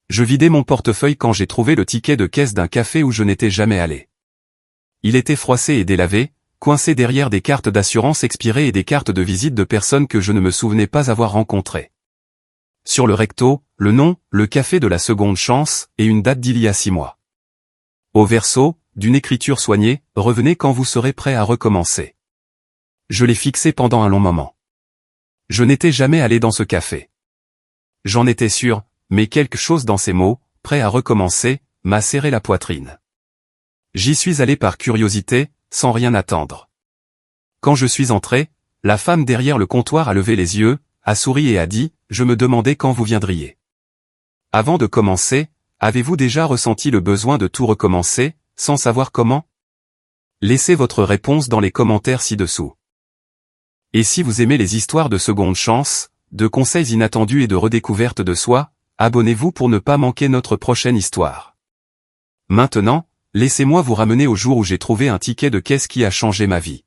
Je vidais mon portefeuille quand j'ai trouvé le ticket de caisse d'un café où je n'étais jamais allé. Il était froissé et délavé, coincé derrière des cartes d'assurance expirées et des cartes de visite de personnes que je ne me souvenais pas avoir rencontrées. Sur le recto, le nom, le café de la seconde chance, et une date d'il y a 6 mois. Au verso, d'une écriture soignée, revenez quand vous serez prêt à recommencer. Je l'ai fixé pendant un long moment. Je n'étais jamais allé dans ce café. J'en étais sûr, mais quelque chose dans ces mots, prêt à recommencer, m'a serré la poitrine. J'y suis allé par curiosité, sans rien attendre. Quand je suis entré, la femme derrière le comptoir a levé les yeux, a souri et a dit, je me demandais quand vous viendriez. Avant de commencer, avez-vous déjà ressenti le besoin de tout recommencer, sans savoir comment? Laissez votre réponse dans les commentaires ci-dessous. Et si vous aimez les histoires de seconde chance, de conseils inattendus et de redécouverte de soi, abonnez-vous pour ne pas manquer notre prochaine histoire. Maintenant, laissez-moi vous ramener au jour où j'ai trouvé un ticket de caisse qui a changé ma vie.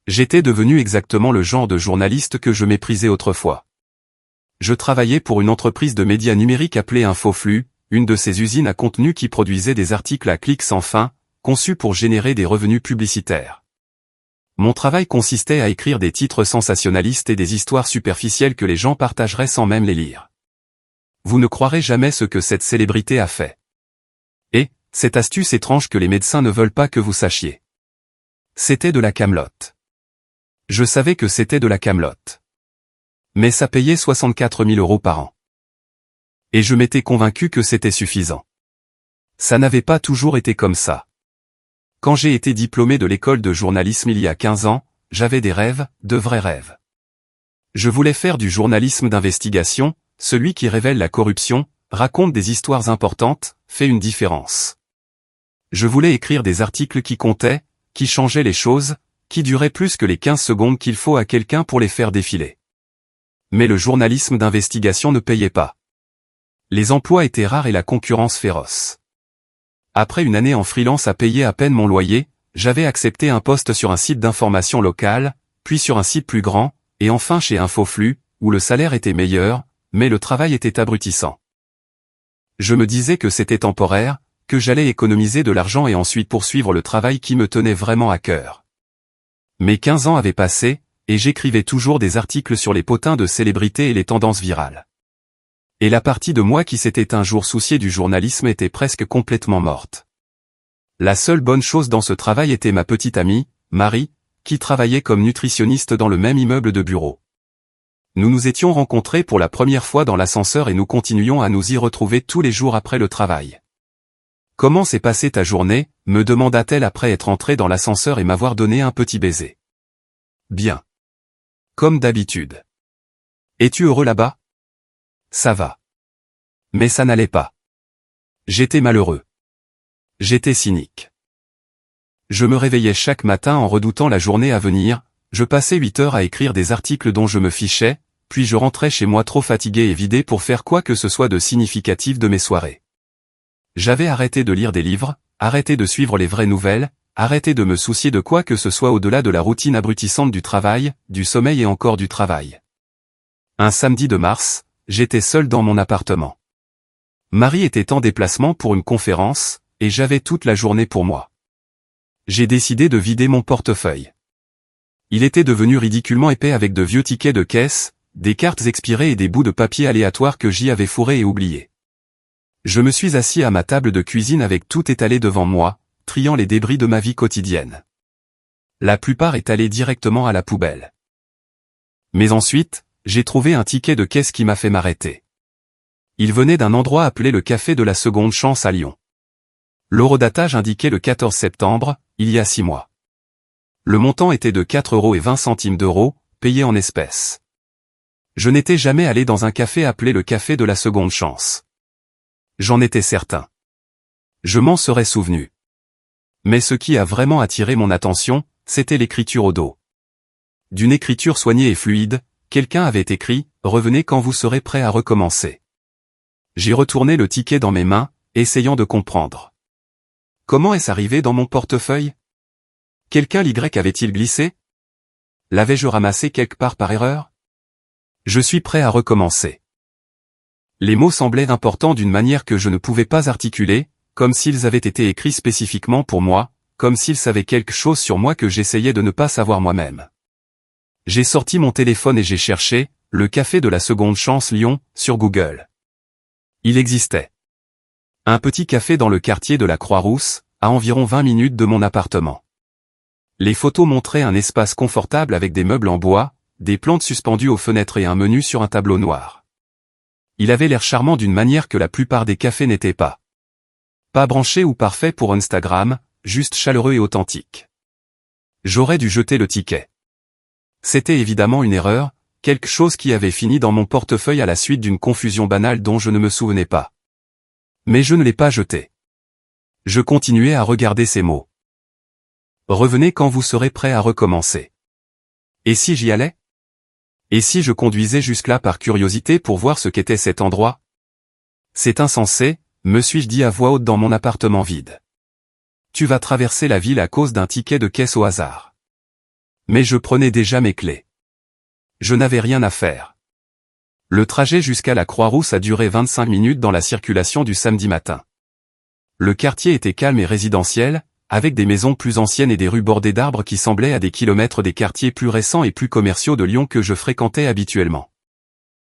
J'étais devenu exactement le genre de journaliste que je méprisais autrefois. Je travaillais pour une entreprise de médias numériques appelée Infoflux, une de ces usines à contenu qui produisait des articles à clics sans fin, conçus pour générer des revenus publicitaires. Mon travail consistait à écrire des titres sensationnalistes et des histoires superficielles que les gens partageraient sans même les lire. Vous ne croirez jamais ce que cette célébrité a fait. Et, cette astuce étrange que les médecins ne veulent pas que vous sachiez. C'était de la camelote. Je savais que c'était de la camelote. Mais ça payait 64 000 € par an. Et je m'étais convaincu que c'était suffisant. Ça n'avait pas toujours été comme ça. Quand j'ai été diplômé de l'école de journalisme il y a 15 ans, j'avais des rêves, de vrais rêves. Je voulais faire du journalisme d'investigation, celui qui révèle la corruption, raconte des histoires importantes, fait une différence. Je voulais écrire des articles qui comptaient, qui changeaient les choses, qui duraient plus que les 15 secondes qu'il faut à quelqu'un pour les faire défiler. Mais le journalisme d'investigation ne payait pas. Les emplois étaient rares et la concurrence féroce. Après une année en freelance à payer à peine mon loyer, j'avais accepté un poste sur un site d'information local, puis sur un site plus grand, et enfin chez Infoflux, où le salaire était meilleur, mais le travail était abrutissant. Je me disais que c'était temporaire, que j'allais économiser de l'argent et ensuite poursuivre le travail qui me tenait vraiment à cœur. Mais 15 ans avaient passé, et j'écrivais toujours des articles sur les potins de célébrités et les tendances virales. Et la partie de moi qui s'était un jour souciée du journalisme était presque complètement morte. La seule bonne chose dans ce travail était ma petite amie, Marie, qui travaillait comme nutritionniste dans le même immeuble de bureau. Nous nous étions rencontrés pour la première fois dans l'ascenseur et nous continuions à nous y retrouver tous les jours après le travail. « Comment s'est passée ta journée ?» me demanda-t-elle après être entrée dans l'ascenseur et m'avoir donné un petit baiser. « Bien. Comme d'habitude. Es-tu heureux là-bas ? Ça va. Mais ça n'allait pas. J'étais malheureux. J'étais cynique. Je me réveillais chaque matin en redoutant la journée à venir, je passais 8 heures à écrire des articles dont je me fichais, puis je rentrais chez moi trop fatigué et vidé pour faire quoi que ce soit de significatif de mes soirées. J'avais arrêté de lire des livres, arrêté de suivre les vraies nouvelles, arrêté de me soucier de quoi que ce soit au-delà de la routine abrutissante du travail, du sommeil et encore du travail. Un samedi de mars, j'étais seul dans mon appartement. Marie était en déplacement pour une conférence, et j'avais toute la journée pour moi. J'ai décidé de vider mon portefeuille. Il était devenu ridiculement épais avec de vieux tickets de caisse, des cartes expirées et des bouts de papier aléatoires que j'y avais fourrés et oubliés. Je me suis assis à ma table de cuisine avec tout étalé devant moi, triant les débris de ma vie quotidienne. La plupart étalés directement à la poubelle. Mais ensuite, j'ai trouvé un ticket de caisse qui m'a fait m'arrêter. Il venait d'un endroit appelé le Café de la Seconde Chance à Lyon. L'horodatage indiquait le 14 septembre, il y a 6 mois. Le montant était de 4,20 €, payé en espèces. Je n'étais jamais allé dans un café appelé le Café de la Seconde Chance. J'en étais certain. Je m'en serais souvenu. Mais ce qui a vraiment attiré mon attention, c'était l'écriture au dos. D'une écriture soignée et fluide, quelqu'un avait écrit « Revenez quand vous serez prêt à recommencer ». J'ai retourné le ticket dans mes mains, essayant de comprendre. Comment est-ce arrivé dans mon portefeuille ? Quelqu'un l'Y avait-il glissé ? L'avais-je ramassé quelque part par erreur ? Je suis prêt à recommencer. Les mots semblaient importants d'une manière que je ne pouvais pas articuler, comme s'ils avaient été écrits spécifiquement pour moi, comme s'ils savaient quelque chose sur moi que j'essayais de ne pas savoir moi-même. J'ai sorti mon téléphone et j'ai cherché « Le café de la seconde chance Lyon » sur Google. Il existait. Un petit café dans le quartier de la Croix-Rousse, à environ 20 minutes de mon appartement. Les photos montraient un espace confortable avec des meubles en bois, des plantes suspendues aux fenêtres et un menu sur un tableau noir. Il avait l'air charmant d'une manière que la plupart des cafés n'étaient pas. Pas branché ou parfait pour Instagram, juste chaleureux et authentique. J'aurais dû jeter le ticket. C'était évidemment une erreur, quelque chose qui avait fini dans mon portefeuille à la suite d'une confusion banale dont je ne me souvenais pas. Mais je ne l'ai pas jeté. Je continuais à regarder ces mots. Revenez quand vous serez prêt à recommencer. Et si j'y allais? Et si je conduisais jusque-là par curiosité pour voir ce qu'était cet endroit? C'est insensé, me suis-je dit à voix haute dans mon appartement vide. Tu vas traverser la ville à cause d'un ticket de caisse au hasard. Mais je prenais déjà mes clés. Je n'avais rien à faire. Le trajet jusqu'à la Croix-Rousse a duré 25 minutes dans la circulation du samedi matin. Le quartier était calme et résidentiel, avec des maisons plus anciennes et des rues bordées d'arbres qui semblaient à des kilomètres des quartiers plus récents et plus commerciaux de Lyon que je fréquentais habituellement.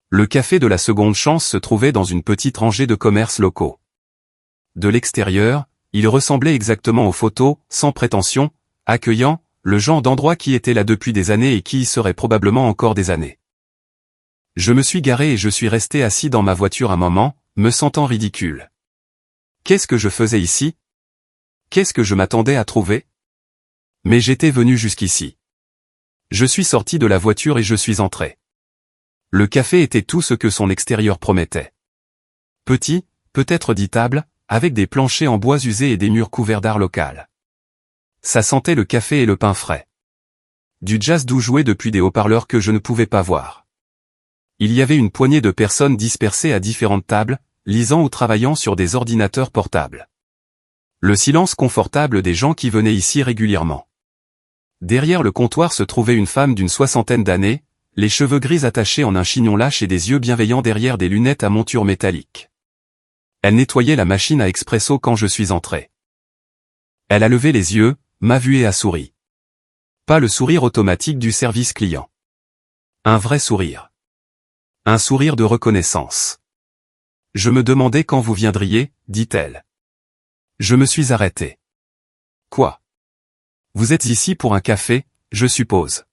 Le café de la seconde chance se trouvait dans une petite rangée de commerces locaux. De l'extérieur, il ressemblait exactement aux photos, sans prétention, accueillant, le genre d'endroit qui était là depuis des années et qui y serait probablement encore des années. Je me suis garé et je suis resté assis dans ma voiture un moment, me sentant ridicule. Qu'est-ce que je faisais ici? Qu'est-ce que je m'attendais à trouver? Mais j'étais venu jusqu'ici. Je suis sorti de la voiture et je suis entré. Le café était tout ce que son extérieur promettait. Petit, peut-être dit table, avec des planchers en bois usés et des murs couverts d'art local. Ça sentait le café et le pain frais. Du jazz doux joué depuis des haut-parleurs que je ne pouvais pas voir. Il y avait une poignée de personnes dispersées à différentes tables, lisant ou travaillant sur des ordinateurs portables. Le silence confortable des gens qui venaient ici régulièrement. Derrière le comptoir se trouvait une femme d'une 60aine d'années, les cheveux gris attachés en un chignon lâche et des yeux bienveillants derrière des lunettes à monture métallique. Elle nettoyait la machine à expresso quand je suis entré. Elle a levé les yeux, m'a vu et a souri. Pas le sourire automatique du service client. Un vrai sourire. Un sourire de reconnaissance. Je me demandais quand vous viendriez, dit-elle. Je me suis arrêté. Quoi? Vous êtes ici pour un café, je suppose.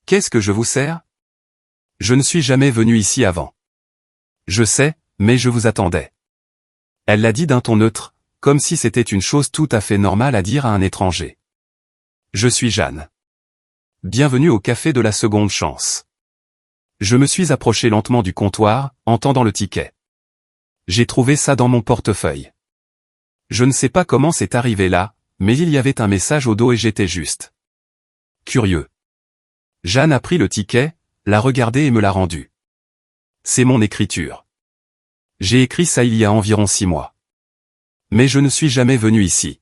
Qu'est-ce que je vous sers? Je ne suis jamais venu ici avant. Je sais, mais je vous attendais. Elle l'a dit d'un ton neutre, comme si c'était une chose tout à fait normale à dire à un étranger. Je suis Jeanne. Bienvenue au café de la seconde chance. Je me suis approché lentement du comptoir, en tendant le ticket. J'ai trouvé ça dans mon portefeuille. Je ne sais pas comment c'est arrivé là, mais il y avait un message au dos et j'étais juste curieux. Jeanne a pris le ticket, l'a regardé et me l'a rendu. C'est mon écriture. J'ai écrit ça il y a environ 6 mois. Mais je ne suis jamais venu ici.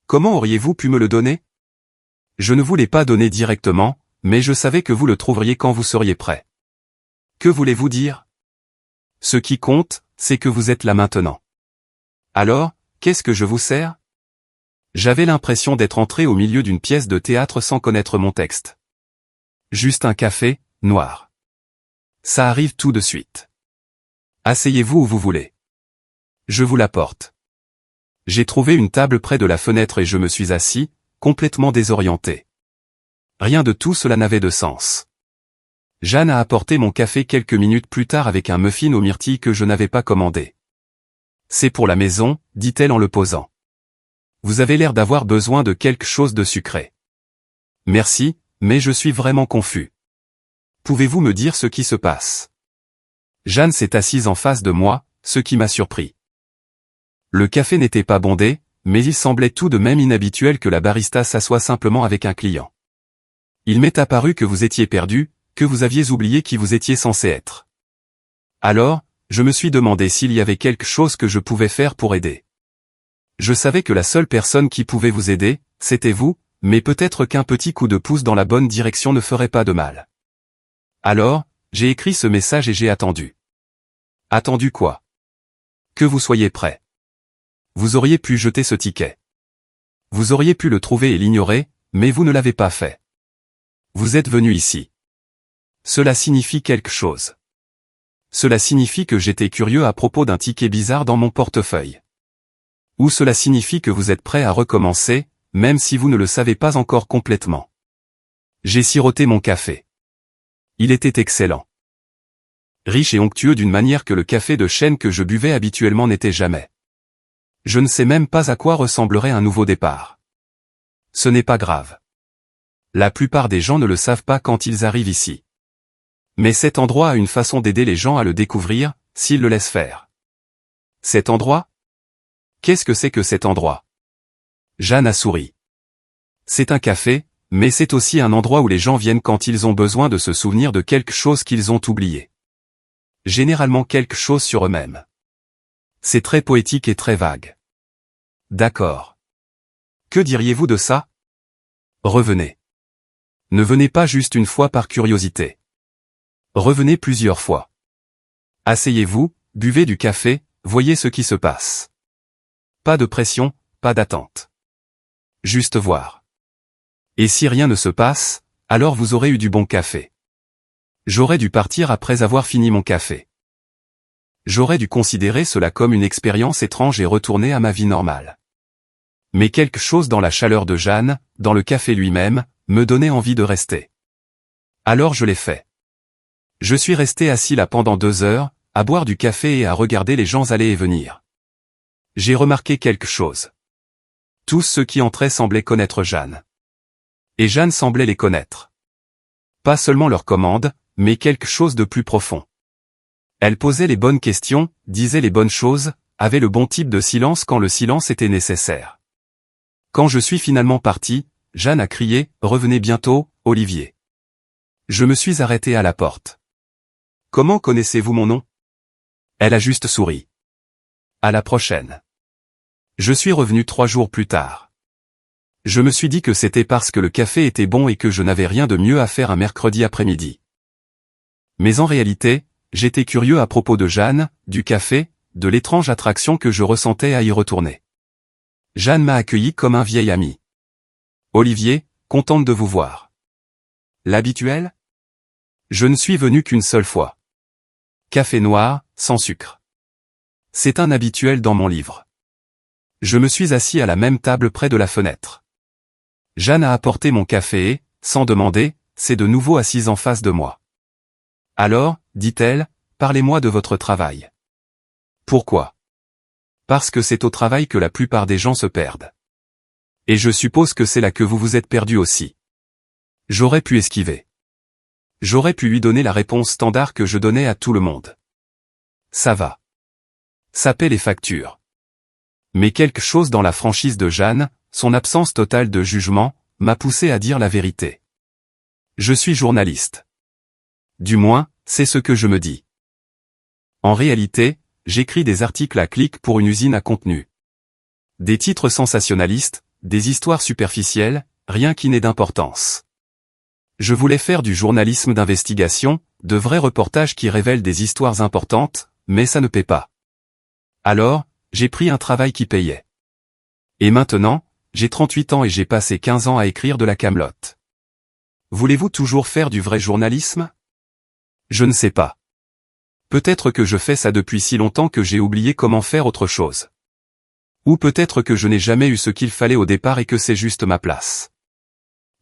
Comment auriez-vous pu me le donner? Je ne vous l'ai pas donné directement, mais je savais que vous le trouveriez quand vous seriez prêt. Que voulez-vous dire? Ce qui compte, c'est que vous êtes là maintenant. Alors, qu'est-ce que je vous sers? J'avais l'impression d'être entré au milieu d'une pièce de théâtre sans connaître mon texte. Juste un café, noir. Ça arrive tout de suite. Asseyez-vous où vous voulez. Je vous l'apporte. J'ai trouvé une table près de la fenêtre et je me suis assis, complètement désorienté. Rien de tout cela n'avait de sens. Jeanne a apporté mon café quelques minutes plus tard avec un muffin aux myrtilles que je n'avais pas commandé. C'est pour la maison, dit-elle en le posant. Vous avez l'air d'avoir besoin de quelque chose de sucré. Merci, mais je suis vraiment confus. Pouvez-vous me dire ce qui se passe? Jeanne s'est assise en face de moi, ce qui m'a surpris. Le café n'était pas bondé, mais il semblait tout de même inhabituel que la barista s'assoie simplement avec un client. Il m'est apparu que vous étiez perdu, que vous aviez oublié qui vous étiez censé être. Alors, je me suis demandé s'il y avait quelque chose que je pouvais faire pour aider. Je savais que la seule personne qui pouvait vous aider, c'était vous, mais peut-être qu'un petit coup de pouce dans la bonne direction ne ferait pas de mal. Alors, j'ai écrit ce message et j'ai attendu. Attendu quoi? Que vous soyez prêt. Vous auriez pu jeter ce ticket. Vous auriez pu le trouver et l'ignorer, mais vous ne l'avez pas fait. Vous êtes venu ici. Cela signifie quelque chose. Cela signifie que j'étais curieux à propos d'un ticket bizarre dans mon portefeuille. Ou cela signifie que vous êtes prêt à recommencer, même si vous ne le savez pas encore complètement. J'ai siroté mon café. Il était excellent. Riche et onctueux d'une manière que le café de chêne que je buvais habituellement n'était jamais. Je ne sais même pas à quoi ressemblerait un nouveau départ. Ce n'est pas grave. La plupart des gens ne le savent pas quand ils arrivent ici. Mais cet endroit a une façon d'aider les gens à le découvrir, s'ils le laissent faire. Cet endroit? Qu'est-ce que c'est que cet endroit? Jeanne a souri. C'est un café, mais c'est aussi un endroit où les gens viennent quand ils ont besoin de se souvenir de quelque chose qu'ils ont oublié. Généralement quelque chose sur eux-mêmes. C'est très poétique et très vague. D'accord. Que diriez-vous de ça? Revenez. Ne venez pas juste une fois par curiosité. Revenez plusieurs fois. Asseyez-vous, buvez du café, voyez ce qui se passe. Pas de pression, pas d'attente. Juste voir. Et si rien ne se passe, alors vous aurez eu du bon café. J'aurais dû partir après avoir fini mon café. J'aurais dû considérer cela comme une expérience étrange et retourner à ma vie normale. Mais quelque chose dans la chaleur de Jeanne, dans le café lui-même, me donnait envie de rester. Alors je l'ai fait. Je suis resté assis là pendant 2 heures, à boire du café et à regarder les gens aller et venir. J'ai remarqué quelque chose. Tous ceux qui entraient semblaient connaître Jeanne. Et Jeanne semblait les connaître. Pas seulement leurs commandes, mais quelque chose de plus profond. Elle posait les bonnes questions, disait les bonnes choses, avait le bon type de silence quand le silence était nécessaire. Quand je suis finalement parti, Jeanne a crié « Revenez bientôt, Olivier ». Je me suis arrêté à la porte. « Comment connaissez-vous mon nom ?» Elle a juste souri. À la prochaine. Je suis revenu 3 jours plus tard. Je me suis dit que c'était parce que le café était bon et que je n'avais rien de mieux à faire un mercredi après-midi. Mais en réalité, j'étais curieux à propos de Jeanne, du café, de l'étrange attraction que je ressentais à y retourner. Jeanne m'a accueilli comme un vieil ami. Olivier, contente de vous voir. L'habituel? Je ne suis venu qu'une seule fois. Café noir, sans sucre. C'est un habituel dans mon livre. Je me suis assis à la même table près de la fenêtre. Jeanne a apporté mon café et, sans demander, s'est de nouveau assise en face de moi. Alors, dit-elle, parlez-moi de votre travail. Pourquoi? Parce que c'est au travail que la plupart des gens se perdent. Et je suppose que c'est là que vous vous êtes perdu aussi. J'aurais pu esquiver. J'aurais pu lui donner la réponse standard que je donnais à tout le monde. Ça va. Ça paie les factures. Mais quelque chose dans la franchise de Jeanne, son absence totale de jugement, m'a poussé à dire la vérité. Je suis journaliste. Du moins, c'est ce que je me dis. En réalité, j'écris des articles à clic pour une usine à contenu. Des titres sensationnalistes, des histoires superficielles, rien qui n'ait d'importance. Je voulais faire du journalisme d'investigation, de vrais reportages qui révèlent des histoires importantes, mais ça ne paie pas. Alors, j'ai pris un travail qui payait. Et maintenant, j'ai 38 ans et j'ai passé 15 ans à écrire de la camelote. Voulez-vous toujours faire du vrai journalisme? Je ne sais pas. Peut-être que je fais ça depuis si longtemps que j'ai oublié comment faire autre chose. Ou peut-être que je n'ai jamais eu ce qu'il fallait au départ et que c'est juste ma place.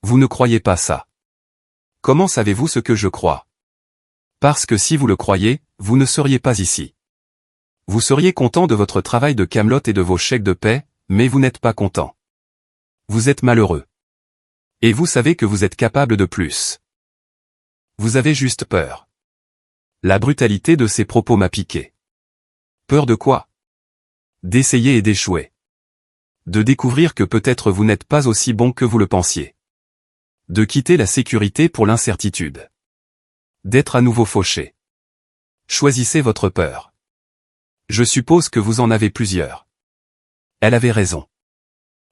Vous ne croyez pas ça. Comment savez-vous ce que je crois? Parce que si vous le croyez, vous ne seriez pas ici. Vous seriez content de votre travail de camelote et de vos chèques de paie, mais vous n'êtes pas content. Vous êtes malheureux. Et vous savez que vous êtes capable de plus. Vous avez juste peur. La brutalité de ces propos m'a piqué. Peur de quoi? D'essayer et d'échouer. De découvrir que peut-être vous n'êtes pas aussi bon que vous le pensiez. De quitter la sécurité pour l'incertitude. D'être à nouveau fauché. Choisissez votre peur. Je suppose que vous en avez plusieurs. Elle avait raison.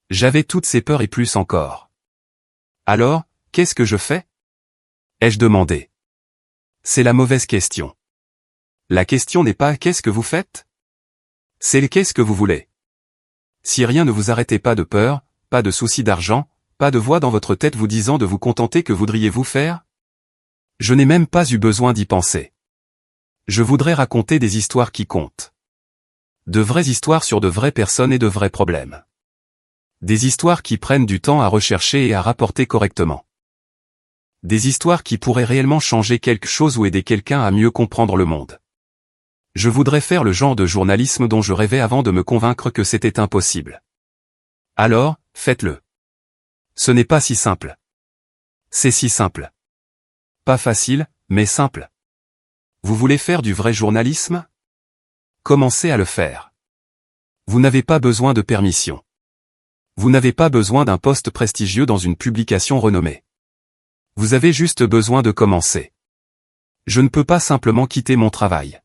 J'avais toutes ces peurs et plus encore. Alors, qu'est-ce que je fais? Ai-je demandé. C'est la mauvaise question. La question n'est pas qu'est-ce que vous faites? C'est le qu'est-ce que vous voulez. Si rien ne vous arrêtait pas de peur, pas de souci d'argent, pas de voix dans votre tête vous disant de vous contenter, que voudriez-vous faire? Je n'ai même pas eu besoin d'y penser. Je voudrais raconter des histoires qui comptent. De vraies histoires sur de vraies personnes et de vrais problèmes. Des histoires qui prennent du temps à rechercher et à rapporter correctement. Des histoires qui pourraient réellement changer quelque chose ou aider quelqu'un à mieux comprendre le monde. Je voudrais faire le genre de journalisme dont je rêvais avant de me convaincre que c'était impossible. Alors, faites-le. Ce n'est pas si simple. C'est si simple. Pas facile, mais simple. Vous voulez faire du vrai journalisme? Commencez à le faire. Vous n'avez pas besoin de permission. Vous n'avez pas besoin d'un poste prestigieux dans une publication renommée. Vous avez juste besoin de commencer. Je ne peux pas simplement quitter mon travail.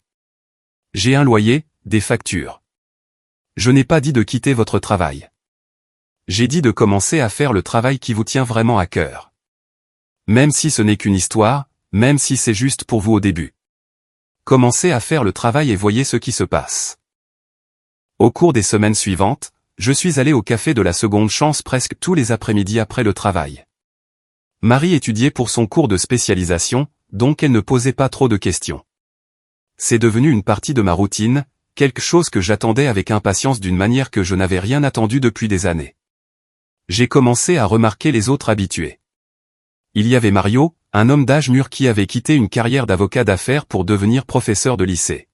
J'ai un loyer, des factures. Je n'ai pas dit de quitter votre travail. J'ai dit de commencer à faire le travail qui vous tient vraiment à cœur. Même si ce n'est qu'une histoire, même si c'est juste pour vous au début. Commencez à faire le travail et voyez ce qui se passe. Au cours des semaines suivantes, je suis allé au café de la seconde chance presque tous les après-midi après le travail. Marie étudiait pour son cours de spécialisation, donc elle ne posait pas trop de questions. C'est devenu une partie de ma routine, quelque chose que j'attendais avec impatience d'une manière que je n'avais rien attendu depuis des années. J'ai commencé à remarquer les autres habitués. Il y avait Mario, un homme d'âge mûr qui avait quitté une carrière d'avocat d'affaires pour devenir professeur de lycée.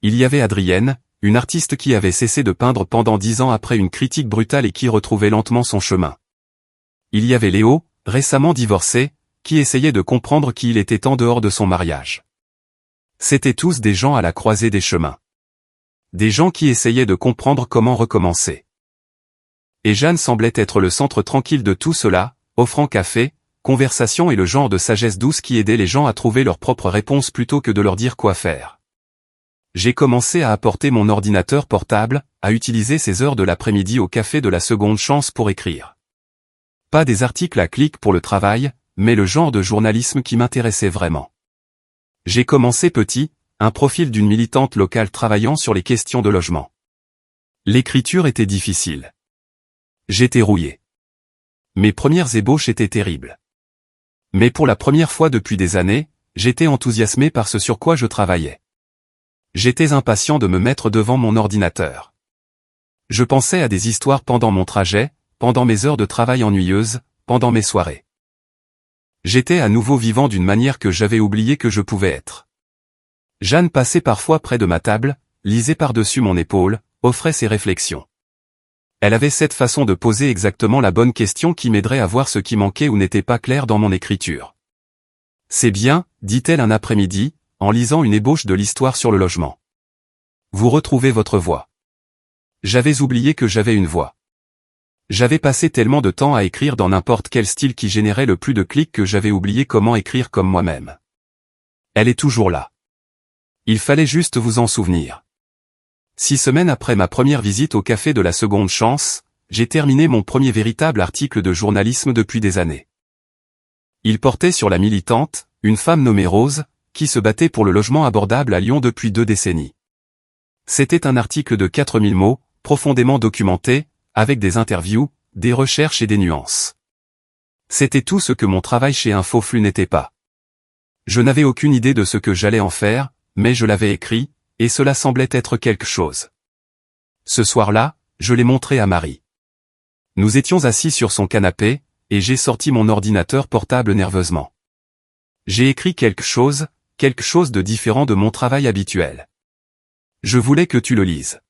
Il y avait Adrienne, une artiste qui avait cessé de peindre pendant 10 ans après une critique brutale et qui retrouvait lentement son chemin. Il y avait Léo, récemment divorcé, qui essayait de comprendre qui il était en dehors de son mariage. C'étaient tous des gens à la croisée des chemins. Des gens qui essayaient de comprendre comment recommencer. Et Jeanne semblait être le centre tranquille de tout cela, offrant café, conversation et le genre de sagesse douce qui aidait les gens à trouver leurs propres réponses plutôt que de leur dire quoi faire. J'ai commencé à apporter mon ordinateur portable, à utiliser ces heures de l'après-midi au café de la seconde chance pour écrire. Pas des articles à clic pour le travail, mais le genre de journalisme qui m'intéressait vraiment. J'ai commencé petit, un profil d'une militante locale travaillant sur les questions de logement. L'écriture était difficile. J'étais rouillé. Mes premières ébauches étaient terribles. Mais pour la première fois depuis des années, j'étais enthousiasmé par ce sur quoi je travaillais. J'étais impatient de me mettre devant mon ordinateur. Je pensais à des histoires pendant mon trajet, pendant mes heures de travail ennuyeuses, pendant mes soirées. J'étais à nouveau vivant d'une manière que j'avais oublié que je pouvais être. Jeanne passait parfois près de ma table, lisait par-dessus mon épaule, offrait ses réflexions. Elle avait cette façon de poser exactement la bonne question qui m'aiderait à voir ce qui manquait ou n'était pas clair dans mon écriture. C'est bien, dit-elle un après-midi, en lisant une ébauche de l'histoire sur le logement. Vous retrouvez votre voix. J'avais oublié que j'avais une voix. J'avais passé tellement de temps à écrire dans n'importe quel style qui générait le plus de clics que j'avais oublié comment écrire comme moi-même. Elle est toujours là. Il fallait juste vous en souvenir. 6 semaines après ma première visite au café de la seconde chance, j'ai terminé mon premier véritable article de journalisme depuis des années. Il portait sur la militante, une femme nommée Rose, qui se battait pour le logement abordable à Lyon depuis 2 décennies. C'était un article de 4000 mots, profondément documenté, avec des interviews, des recherches et des nuances. C'était tout ce que mon travail chez Infoflux n'était pas. Je n'avais aucune idée de ce que j'allais en faire, mais je l'avais écrit, et cela semblait être quelque chose. Ce soir-là, je l'ai montré à Marie. Nous étions assis sur son canapé, et j'ai sorti mon ordinateur portable nerveusement. J'ai écrit quelque chose de différent de mon travail habituel. Je voulais que tu le lises.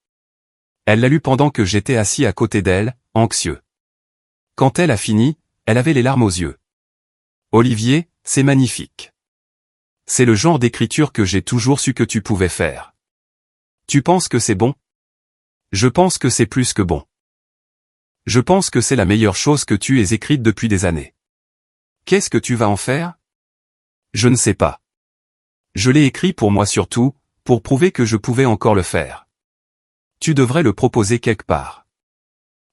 Elle l'a lu pendant que j'étais assis à côté d'elle, anxieux. Quand elle a fini, elle avait les larmes aux yeux. Olivier, c'est magnifique. C'est le genre d'écriture que j'ai toujours su que tu pouvais faire. Tu penses que c'est bon? Je pense que c'est plus que bon. Je pense que c'est la meilleure chose que tu aies écrite depuis des années. Qu'est-ce que tu vas en faire? Je ne sais pas. Je l'ai écrit pour moi surtout, pour prouver que je pouvais encore le faire. Tu devrais le proposer quelque part.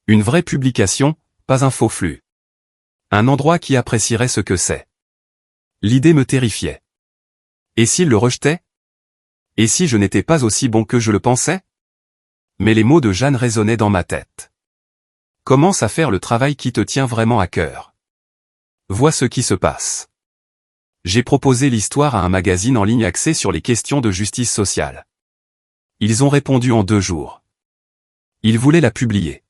Une vraie publication, pas un faux flux. Un endroit qui apprécierait ce que c'est. L'idée me terrifiait. Et s'il le rejetait? Et si je n'étais pas aussi bon que je le pensais? Mais les mots de Jeanne résonnaient dans ma tête. Commence à faire le travail qui te tient vraiment à cœur. Vois ce qui se passe. J'ai proposé l'histoire à un magazine en ligne axé sur les questions de justice sociale. Ils ont répondu en 2 jours. Ils voulaient la publier.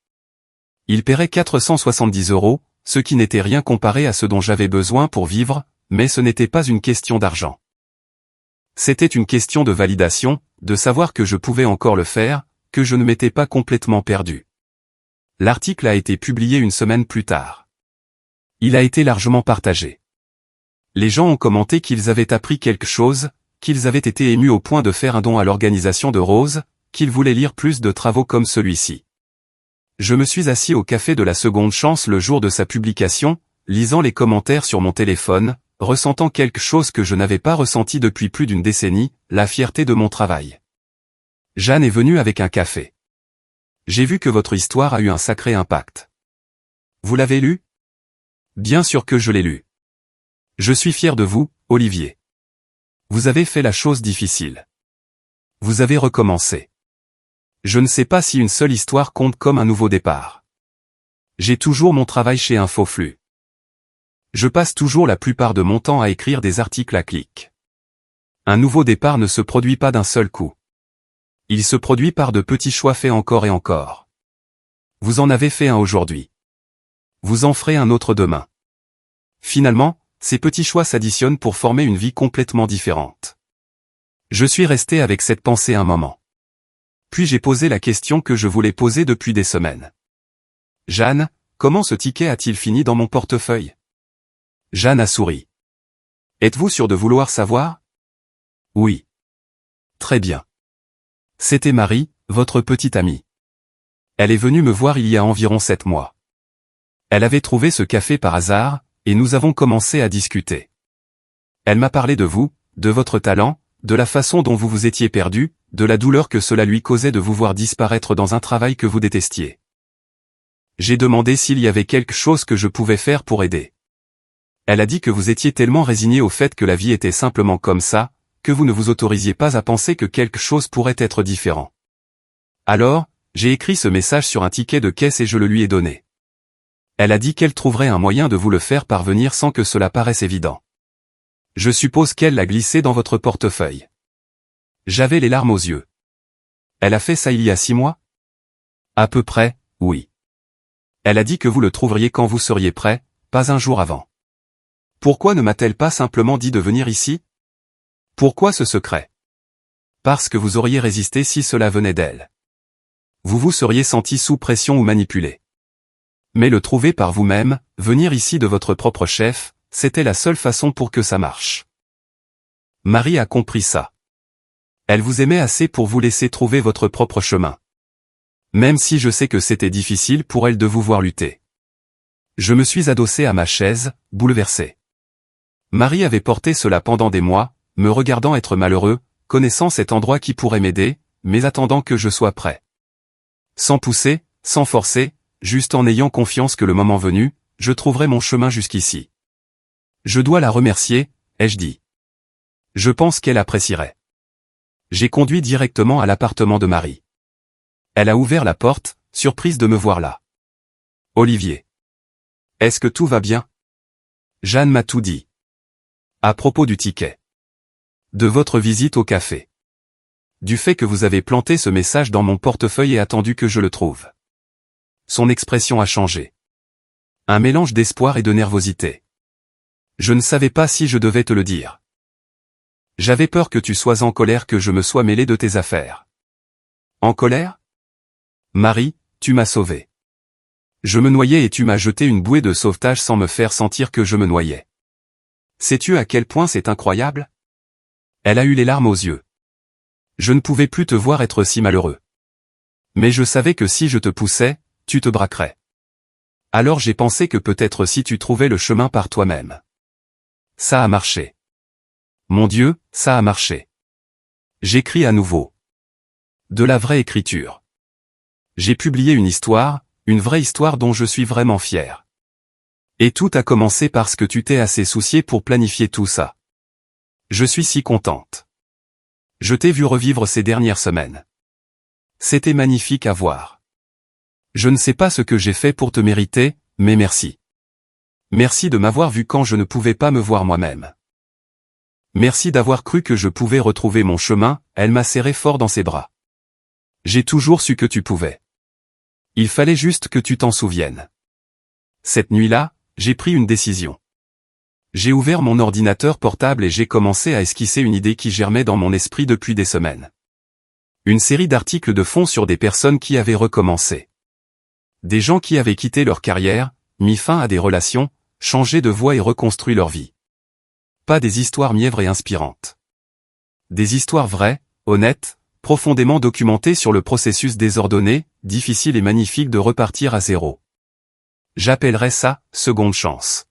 Ils paieraient 470 €, ce qui n'était rien comparé à ce dont j'avais besoin pour vivre, mais ce n'était pas une question d'argent. C'était une question de validation, de savoir que je pouvais encore le faire, que je ne m'étais pas complètement perdu. L'article a été publié une semaine plus tard. Il a été largement partagé. Les gens ont commenté qu'ils avaient appris quelque chose, qu'ils avaient été émus au point de faire un don à l'organisation de Rose, qu'ils voulaient lire plus de travaux comme celui-ci. Je me suis assis au café de la Seconde Chance le jour de sa publication, lisant les commentaires sur mon téléphone, ressentant quelque chose que je n'avais pas ressenti depuis plus d'une décennie, la fierté de mon travail. Jeanne est venue avec un café. J'ai vu que votre histoire a eu un sacré impact. Vous l'avez lu? Bien sûr que je l'ai lu. Je suis fier de vous, Olivier. Vous avez fait la chose difficile. Vous avez recommencé. Je ne sais pas si une seule histoire compte comme un nouveau départ. J'ai toujours mon travail chez Infoflux. Je passe toujours la plupart de mon temps à écrire des articles à clic. Un nouveau départ ne se produit pas d'un seul coup. Il se produit par de petits choix faits encore et encore. Vous en avez fait un aujourd'hui. Vous en ferez un autre demain. Finalement, ces petits choix s'additionnent pour former une vie complètement différente. Je suis resté avec cette pensée un moment. Puis j'ai posé la question que je voulais poser depuis des semaines. Jeanne, comment ce ticket a-t-il fini dans mon portefeuille? Jeanne a souri. Êtes-vous sûr de vouloir savoir? Oui. Très bien. C'était Marie, votre petite amie. Elle est venue me voir il y a environ 7 mois. Elle avait trouvé ce café par hasard, et nous avons commencé à discuter. Elle m'a parlé de vous, de votre talent, de la façon dont vous vous étiez perdu, de la douleur que cela lui causait de vous voir disparaître dans un travail que vous détestiez. J'ai demandé s'il y avait quelque chose que je pouvais faire pour aider. Elle a dit que vous étiez tellement résigné au fait que la vie était simplement comme ça, que vous ne vous autorisiez pas à penser que quelque chose pourrait être différent. Alors, j'ai écrit ce message sur un ticket de caisse et je le lui ai donné. Elle a dit qu'elle trouverait un moyen de vous le faire parvenir sans que cela paraisse évident. Je suppose qu'elle l'a glissé dans votre portefeuille. J'avais les larmes aux yeux. Elle a fait ça il y a 6 mois? À peu près, oui. Elle a dit que vous le trouveriez quand vous seriez prêt, pas un jour avant. Pourquoi ne m'a-t-elle pas simplement dit de venir ici? Pourquoi ce secret? Parce que vous auriez résisté si cela venait d'elle. Vous vous seriez senti sous pression ou manipulé. Mais le trouver par vous-même, venir ici de votre propre chef, c'était la seule façon pour que ça marche. Marie a compris ça. Elle vous aimait assez pour vous laisser trouver votre propre chemin. Même si je sais que c'était difficile pour elle de vous voir lutter. Je me suis adossé à ma chaise, bouleversé. Marie avait porté cela pendant des mois, me regardant être malheureux, connaissant cet endroit qui pourrait m'aider, mais attendant que je sois prêt. Sans pousser, sans forcer, juste en ayant confiance que le moment venu, je trouverai mon chemin jusqu'ici. Je dois la remercier, ai-je dit. Je pense qu'elle apprécierait. J'ai conduit directement à l'appartement de Marie. Elle a ouvert la porte, surprise de me voir là. Olivier. Est-ce que tout va bien? Jeanne m'a tout dit. À propos du ticket. De votre visite au café. Du fait que vous avez planté ce message dans mon portefeuille et attendu que je le trouve. Son expression a changé. Un mélange d'espoir et de nervosité. Je ne savais pas si je devais te le dire. J'avais peur que tu sois en colère que je me sois mêlé de tes affaires. En colère? Marie, tu m'as sauvé. Je me noyais et tu m'as jeté une bouée de sauvetage sans me faire sentir que je me noyais. Sais-tu à quel point c'est incroyable? Elle a eu les larmes aux yeux. Je ne pouvais plus te voir être si malheureux. Mais je savais que si je te poussais, tu te braquerais. Alors j'ai pensé que peut-être si tu trouvais le chemin par toi-même. Ça a marché. Mon Dieu, ça a marché. J'écris à nouveau. De la vraie écriture. J'ai publié une vraie histoire dont je suis vraiment fier. Et tout a commencé parce que tu t'es assez soucié pour planifier tout ça. Je suis si contente. Je t'ai vu revivre ces dernières semaines. C'était magnifique à voir. Je ne sais pas ce que j'ai fait pour te mériter, mais merci. Merci de m'avoir vu quand je ne pouvais pas me voir moi-même. Merci d'avoir cru que je pouvais retrouver mon chemin, elle m'a serré fort dans ses bras. J'ai toujours su que tu pouvais. Il fallait juste que tu t'en souviennes. Cette nuit-là, j'ai pris une décision. J'ai ouvert mon ordinateur portable et j'ai commencé à esquisser une idée qui germait dans mon esprit depuis des semaines. Une série d'articles de fond sur des personnes qui avaient recommencé. Des gens qui avaient quitté leur carrière, mis fin à des relations, changé de voie et reconstruit leur vie. Pas des histoires mièvres et inspirantes. Des histoires vraies, honnêtes, profondément documentées sur le processus désordonné, difficile et magnifique de repartir à zéro. J'appellerais ça « seconde chance ».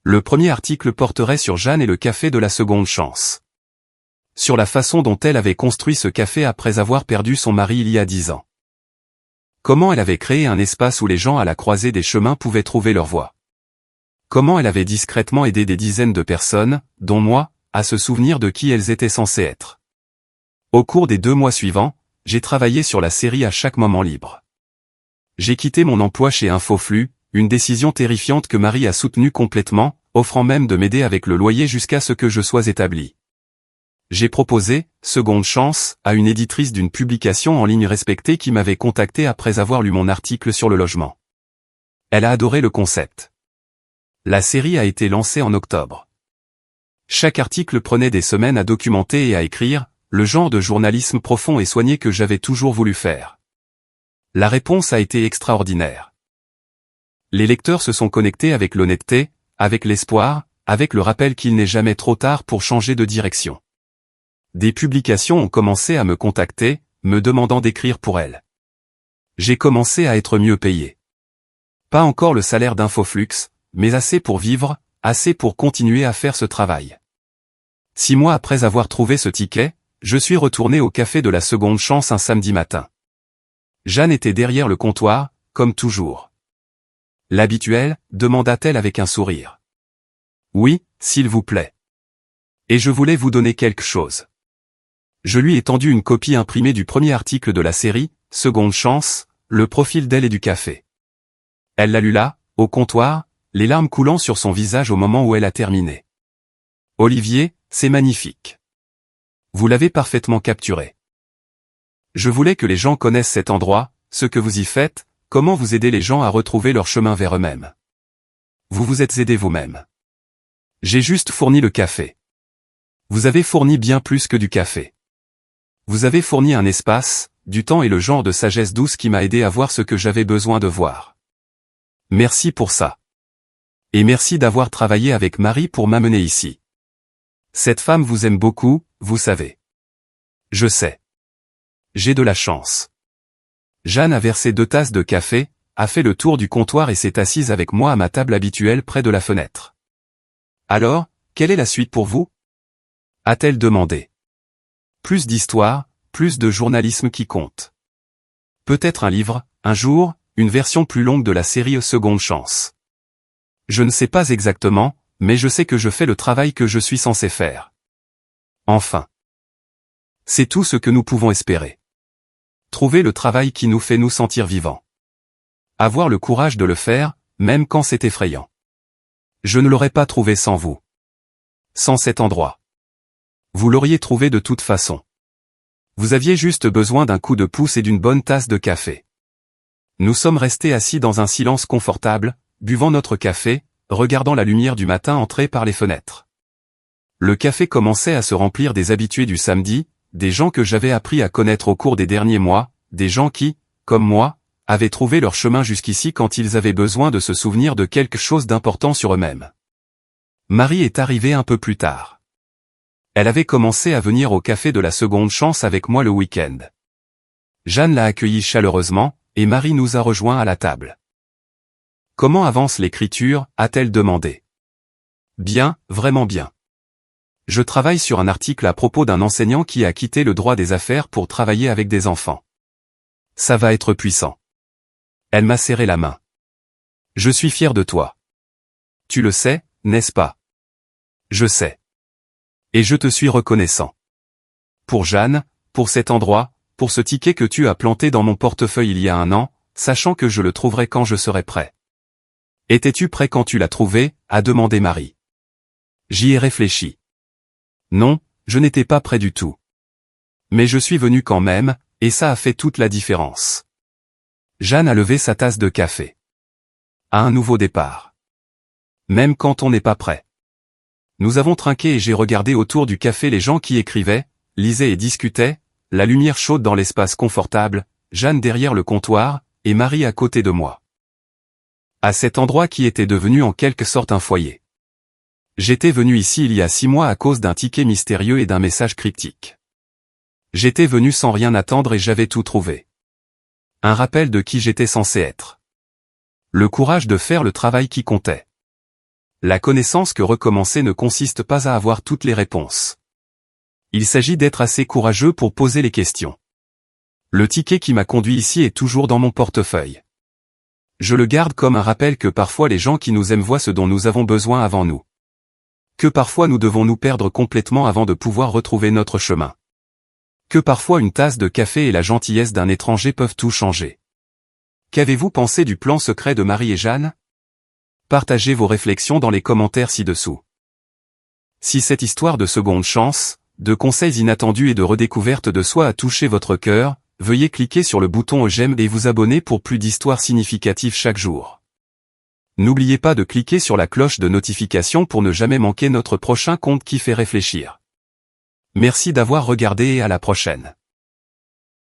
Le premier article porterait sur Jeanne et le café de la seconde chance. Sur la façon dont elle avait construit ce café après avoir perdu son mari il y a 10 ans. Comment elle avait créé un espace où les gens à la croisée des chemins pouvaient trouver leur voie. Comment elle avait discrètement aidé des dizaines de personnes, dont moi, à se souvenir de qui elles étaient censées être. Au cours des 2 mois suivants, j'ai travaillé sur la série à chaque moment libre. J'ai quitté mon emploi chez Infoflux, une décision terrifiante que Marie a soutenue complètement, offrant même de m'aider avec le loyer jusqu'à ce que je sois établi. J'ai proposé, seconde chance, à une éditrice d'une publication en ligne respectée qui m'avait contacté après avoir lu mon article sur le logement. Elle a adoré le concept. La série a été lancée en octobre. Chaque article prenait des semaines à documenter et à écrire, le genre de journalisme profond et soigné que j'avais toujours voulu faire. La réponse a été extraordinaire. Les lecteurs se sont connectés avec l'honnêteté, avec l'espoir, avec le rappel qu'il n'est jamais trop tard pour changer de direction. Des publications ont commencé à me contacter, me demandant d'écrire pour elles. J'ai commencé à être mieux payé. Pas encore le salaire d'Infoflux, mais assez pour vivre, assez pour continuer à faire ce travail. 6 mois après avoir trouvé ce ticket, je suis retourné au café de la seconde chance un samedi matin. Jeanne était derrière le comptoir, comme toujours. L'habituel, demanda-t-elle avec un sourire. Oui, s'il vous plaît. Et je voulais vous donner quelque chose. Je lui ai tendu une copie imprimée du premier article de la série, Seconde chance, le profil d'elle et du café. Elle l'a lu là, au comptoir, les larmes coulant sur son visage au moment où elle a terminé. Olivier, c'est magnifique. Vous l'avez parfaitement capturé. Je voulais que les gens connaissent cet endroit, ce que vous y faites, comment vous aidez les gens à retrouver leur chemin vers eux-mêmes. Vous vous êtes aidé vous-même. J'ai juste fourni le café. Vous avez fourni bien plus que du café. Vous avez fourni un espace, du temps et le genre de sagesse douce qui m'a aidé à voir ce que j'avais besoin de voir. Merci pour ça. Et merci d'avoir travaillé avec Marie pour m'amener ici. Cette femme vous aime beaucoup, vous savez. Je sais. J'ai de la chance. Jeanne a versé 2 tasses de café, a fait le tour du comptoir et s'est assise avec moi à ma table habituelle près de la fenêtre. Alors, quelle est la suite pour vous? A-t-elle demandé. Plus d'histoire, plus de journalisme qui compte. Peut-être un livre, un jour, une version plus longue de la série Seconde chance. Je ne sais pas exactement, mais je sais que je fais le travail que je suis censé faire. Enfin. C'est tout ce que nous pouvons espérer. Trouver le travail qui nous fait nous sentir vivants. Avoir le courage de le faire, même quand c'est effrayant. Je ne l'aurais pas trouvé sans vous. Sans cet endroit. Vous l'auriez trouvé de toute façon. Vous aviez juste besoin d'un coup de pouce et d'une bonne tasse de café. Nous sommes restés assis dans un silence confortable, buvant notre café, regardant la lumière du matin entrer par les fenêtres. Le café commençait à se remplir des habitués du samedi, des gens que j'avais appris à connaître au cours des derniers mois, des gens qui, comme moi, avaient trouvé leur chemin jusqu'ici quand ils avaient besoin de se souvenir de quelque chose d'important sur eux-mêmes. Marie est arrivée un peu plus tard. Elle avait commencé à venir au café de la seconde chance avec moi le week-end. Jeanne l'a accueillie chaleureusement, et Marie nous a rejoints à la table. Comment avance l'écriture, a-t-elle demandé. Bien, vraiment bien. Je travaille sur un article à propos d'un enseignant qui a quitté le droit des affaires pour travailler avec des enfants. Ça va être puissant. Elle m'a serré la main. Je suis fier de toi. Tu le sais, n'est-ce pas? Je sais. Et je te suis reconnaissant. pour Jeanne, pour cet endroit, pour ce ticket que tu as planté dans mon portefeuille il y a 1 an, sachant que je le trouverai quand je serai prêt. Étais-tu prêt quand tu l'as trouvé, a demandé Marie. J'y ai réfléchi. Non, je n'étais pas prêt du tout. Mais je suis venu quand même, et ça a fait toute la différence. Jeanne a levé sa tasse de café. À un nouveau départ. Même quand on n'est pas prêt. Nous avons trinqué et j'ai regardé autour du café les gens qui écrivaient, lisaient et discutaient, la lumière chaude dans l'espace confortable, Jeanne derrière le comptoir, et Marie à côté de moi. À cet endroit qui était devenu en quelque sorte un foyer. J'étais venu ici il y a 6 mois à cause d'un ticket mystérieux et d'un message cryptique. J'étais venu sans rien attendre et j'avais tout trouvé. Un rappel de qui j'étais censé être. Le courage de faire le travail qui comptait. La connaissance que recommencer ne consiste pas à avoir toutes les réponses. Il s'agit d'être assez courageux pour poser les questions. Le ticket qui m'a conduit ici est toujours dans mon portefeuille. Je le garde comme un rappel que parfois les gens qui nous aiment voient ce dont nous avons besoin avant nous. Que parfois nous devons nous perdre complètement avant de pouvoir retrouver notre chemin. Que parfois une tasse de café et la gentillesse d'un étranger peuvent tout changer. Qu'avez-vous pensé du plan secret de Marie et Jeanne? Partagez vos réflexions dans les commentaires ci-dessous. Si cette histoire de seconde chance, de conseils inattendus et de redécouverte de soi a touché votre cœur, veuillez cliquer sur le bouton j'aime et vous abonner pour plus d'histoires significatives chaque jour. N'oubliez pas de cliquer sur la cloche de notification pour ne jamais manquer notre prochain conte qui fait réfléchir. Merci d'avoir regardé et à la prochaine.